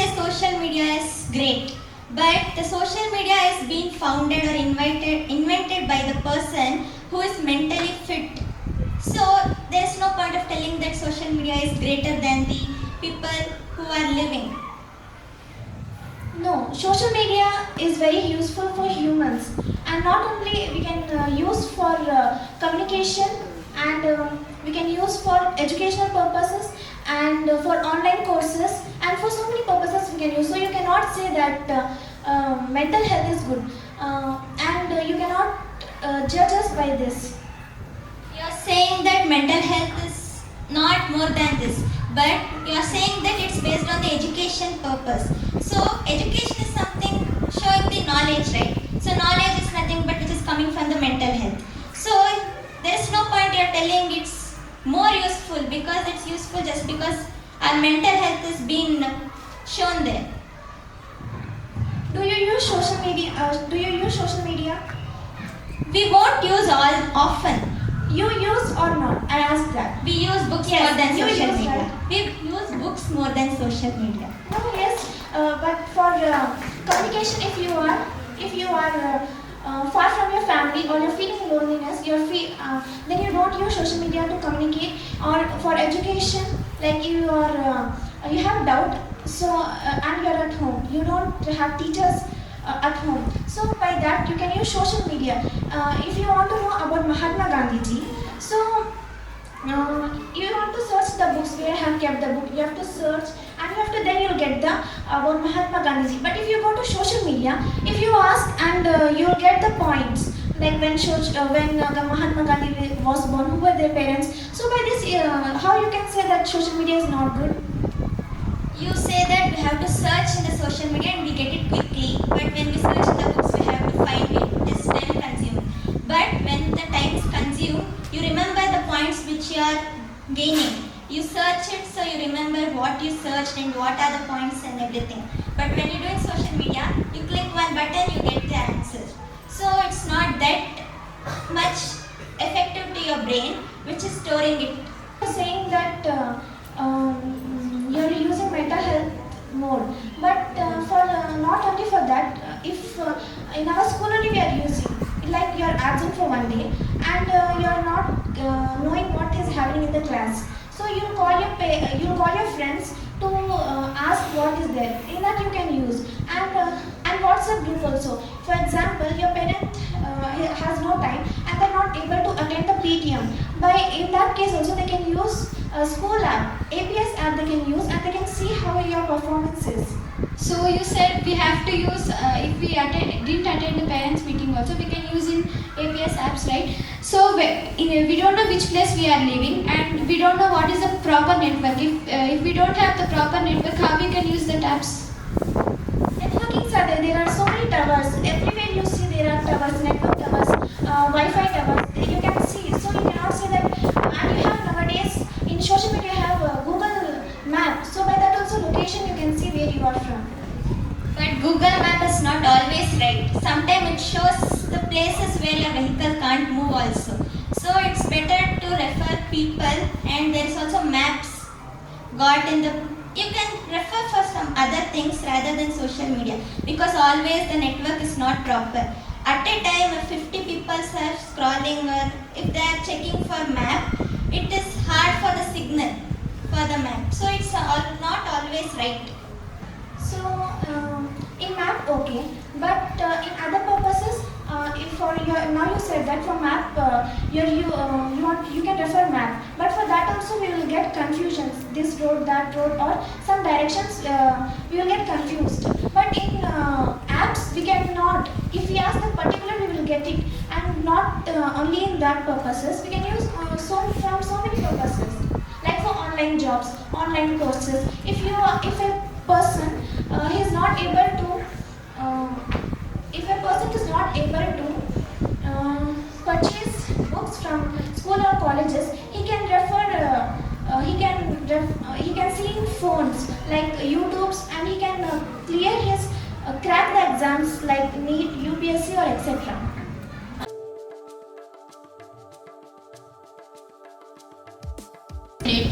say social media is great, but the social media is being founded or invented by the person who is mentally fit. So there is no point of telling that social media is greater than the people who are living. No, social media is very useful for humans, and not only we can use for communication, and we can use for educational purposes, and for online courses, and for so many purposes we can use. So you cannot say that mental health is good, and you cannot judge us by this. You are saying that mental health is not more than this, but you are saying that it's based on the education purpose. So education is something showing the knowledge, right? So knowledge is nothing but which is coming from the mental health. So there is no point you are telling it's more useful because it's useful just because our mental health is being shown there. Do you use social media? We won't use all often. You use or not? I asked that. We use books Yes, more than you social use media. that. We use books more than social media. No, yes, but for communication, if you are far from your family, or you're feeling loneliness, then you don't use social media to communicate. Or for education, like you have doubt, so and you're at home, you don't have teachers at home. So by that you can use social media. If you want to know about Mahatma Gandhi ji, so you want to search the books where I have kept the book. You have to search, and then you'll get the about Mahatma Gandhi ji. But if you go to social media, if you ask, and you'll get the points, like when the Mahatma Gandhi was born, who were their parents. So by this, how you can say that social media is not good? You say that we have to search in the social media and we get it quickly, but when we search in the books, we have to find it. This time consumed. But when the time is consumed, you remember the points which you are gaining. You search it, so you remember what you searched and what are the points and everything. But when you do in social media, you click one button, you get the answer. So it's not that much effective to your brain, which is storing it. Saying that you're using mental health more, but for not only for that, if in our school only we are using, like you're absent for one day, and you're not knowing what is happening in the class, so you'll call your friends to ask what is there. In that you can use, and WhatsApp group also. For example, your parent has no time and they're not able to attend the PTM. In that case also they can use a school app, APS app they can use, and they can see how your performance is. So you said we have to use, if we didn't attend the parents meeting also, we can use in APS apps, right? So we don't know which place we are living, and we don't know what is the proper network. If we don't have the proper network, how we can use the apps? Networkings are there. There are so many towers. Everywhere you see there are towers, network towers, Wi-Fi towers. You can see. So you cannot say that. And you have nowadays in social media you have Google Map. So by that also location you can see where you are from. But Google Map is not always right. Sometimes it shows the places where your vehicle can't move also. So it's better to refer people, and there is also maps got in the. You can refer for some other things rather than social media, because always the network is not proper. At a time, if 50 people are scrolling, or if they are checking for map, it is hard for the signal for the map. So it's not always right. So in map okay, but in other purposes, if for your now you said that for map you can refer map, but for that also we will get confusions. This road, that road, or some directions we will get confused. But in apps we cannot. If we ask the particular, we will get it, and not only in that purposes. We can use from so many purposes, like for online jobs, online courses. If a person is not able to purchase books from school or colleges, he can he can see in phones like YouTubes, and he can crack the exams like NEET, UPSC, or etc.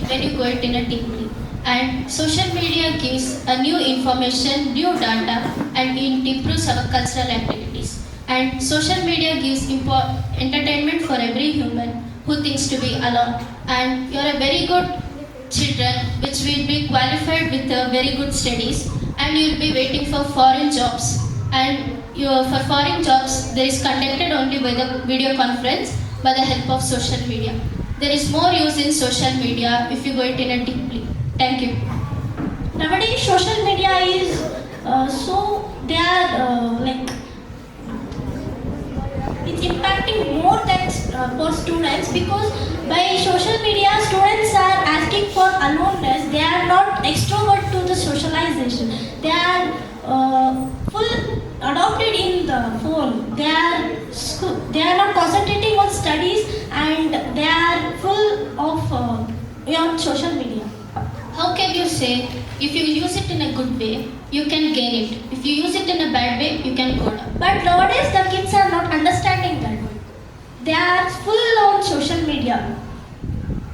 When you go it in a deeply. And social media gives a new information, new data, and it improves our cultural activities. And social media gives entertainment for every human who thinks to be alone. And you are a very good children, which will be qualified with very good studies, and you will be waiting for foreign jobs. And for foreign jobs, there is conducted only by the video conference by the help of social media. There is more use in social media if you go it in a deeply. Thank you. Nowadays, social media is they are like it's impacting more than for students, because by social media students are asking for aloneness. They are not extrovert to the socialization. They are full adopted in the phone. They are not concentrating on studies, and they are full of on social media. How can you say if you use it in a good way, you can gain it? If you use it in a bad way, you can go down. But nowadays the kids are not understanding that. They are full on social media.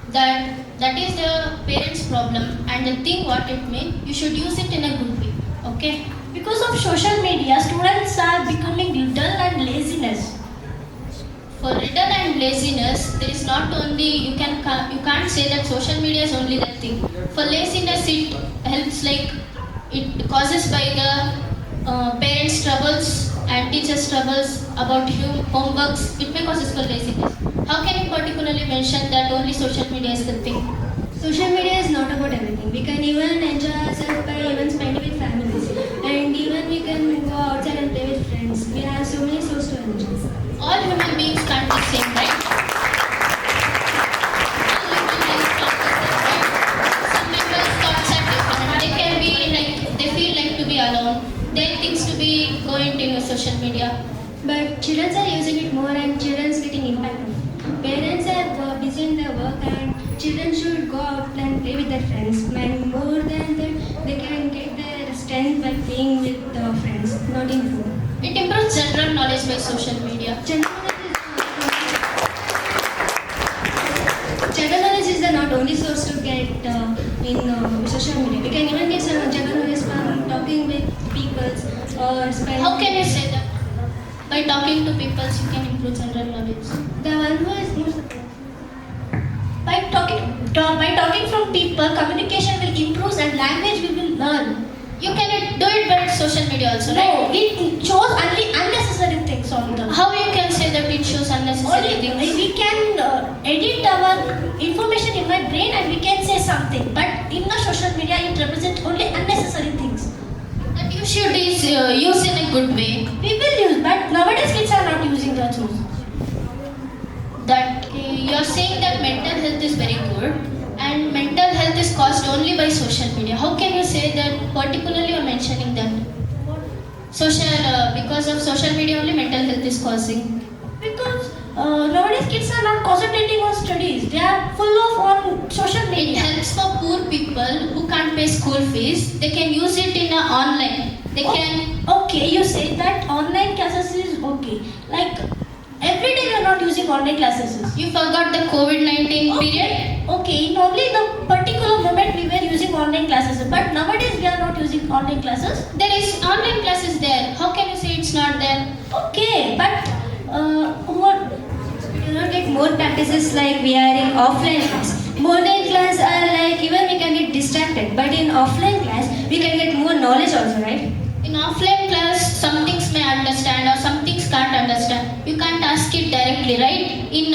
That is the parents' problem, and the thing what it means, you should use it in a good way. Okay? Because of social media, students are becoming dull and laziness. For riddle and laziness, there is not only you can't say that social media is only that thing. For laziness, it helps like it causes by the parents' troubles and teachers' troubles about homeworks. It may causes for laziness. How can you particularly mention that only social media is the thing? Social media is not about everything. We can even enjoy ourselves by even spending with families. And even we can go outside and play with friends. We have so many sources to enjoy. All human beings can't be same, right? All human beings can't be same, right? Some people's thoughts are different. They can be like, they feel like to be alone. They think to be going to social media. But children are using it more and children are getting impacted. Parents are busy in their work and children should go out and play with their friends. And more than that, they can get their strength by playing with their friends, not in phone. It improves general knowledge by social media. General knowledge is the not only source to get in social media. We can even get some general knowledge from talking with people or spending. How can you say that? By talking to people, you can improve general knowledge. The one who is most By talking from people, communication will improve and language we will learn. You can do it by social media also, right? No, it shows only unnecessary things on the. How you can say that it shows unnecessary Only things? we can edit our information in my brain and we can say something, but in the social media it represents only unnecessary things. That you should use in a good way. We will use, but nowadays kids are not using the tools. That you are saying that mental health is very good, and mental health is caused only by social media. How can you say that? Particularly, you are mentioning that because of social media only mental health is causing. Because nowadays kids are not concentrating on studies. They are full of on social It media. helps for poor people who can't pay school fees. They can use it in online. They can. Okay, you say that online classes is okay. Like every day we are not using online classes. You forgot the COVID-19 period. Okay, in only the particular moment we were using online classes, but nowadays we are not using online classes. There is online classes there. How can you say it's not there? Okay, but what? we do not get more practices like we are in offline class. Online class are like even we can get distracted, but in offline class we can get more knowledge also, right? In offline class, some things may understand or some things can't understand. You can't ask it directly, right? In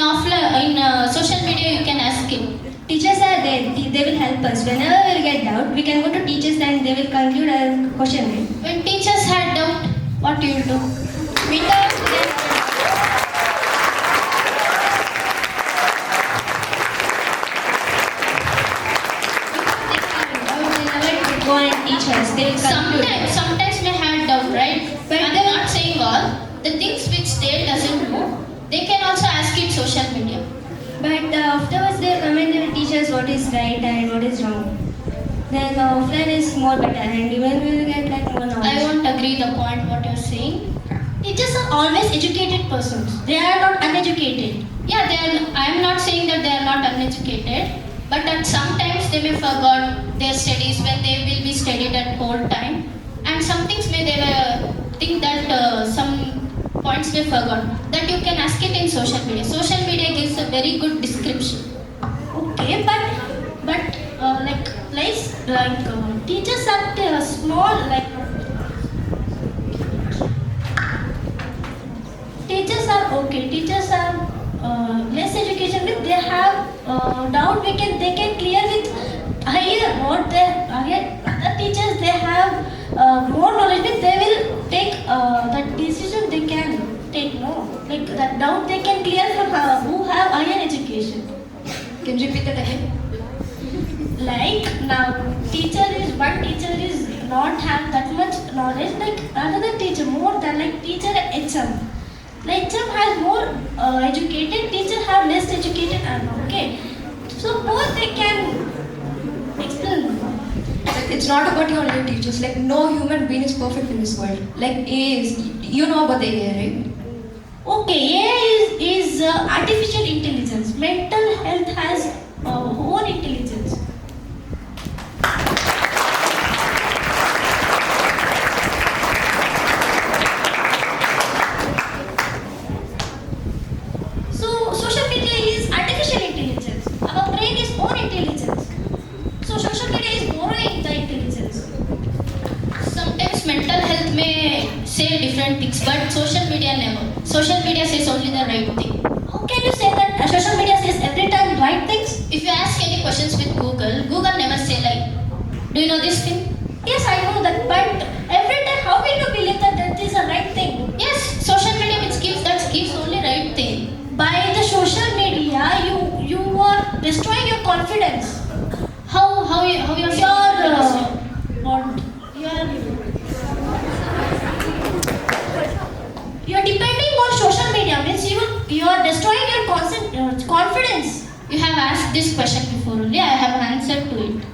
social media, you can ask it. Teachers are there, they will help us. Whenever we get doubt, we can go to teachers and they will conclude our question. Right? When teachers had doubt, what do you do? Without them. Go and teach us, they will conclude. Sometimes may had doubt, right? But I'm not saying all. The things which they doesn't know, they can also ask it social media. But afterwards they come and they will teach us what is right and what is wrong. Then offline is more better and even we will get like more knowledge. I won't agree the point what you're saying. Teachers are always educated persons. They are not uneducated. Yeah, I am not saying that they are not uneducated. But at sometimes they may forgot their studies when they will be studied at whole time. And some things may they will think that some points were forgotten. That you can ask it in social media. Social media gives a very good description. Okay, but teachers at small teachers are okay. Teachers are less education, but they have doubt. They can clear with higher. What they higher other teachers they have more knowledge. But they will take that decision. They can take no like that doubt. They can clear from who have higher education. Can you repeat that again? Like now, one teacher is not have that much knowledge like another teacher more than like teacher at HM. Like HM has more educated, teacher have less educated and okay. So both they can explain. Like, it's not about your only teachers. Like no human being is perfect in this world. Like AI is, you know about the AI, right? Okay, AI is artificial intelligence. Mental health has own intelligence. So social media is artificial intelligence. Our brain is own intelligence. So social media is borrowing the intelligence. Sometimes mental health may say different things, but social media never. Social media says only the right thing. How can you say that social media says every time right things? If you ask any questions with Google, Google never say like, do you know this thing? Yes, I know that, but every time how will you believe that that is a right thing? Yes, social media which gives only right thing. By the social media, you are destroying your confidence. How you Your you're depending on social media means you are destroying your confidence. You have asked this question before only. I have answered to it.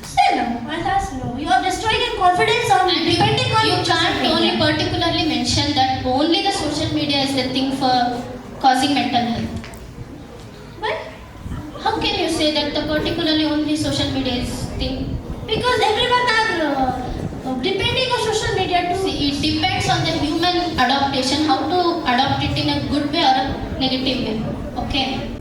Say no, I'll ask no. You are destroying your confidence on And depending on you social can't media. only particularly mention that only the social media is the thing for causing mental health. But How can you say that the particularly only social media is thing? because everyone are depending on social media to See, it depends on the human adaptation, how to adopt it in a good way or a negative way. Okay.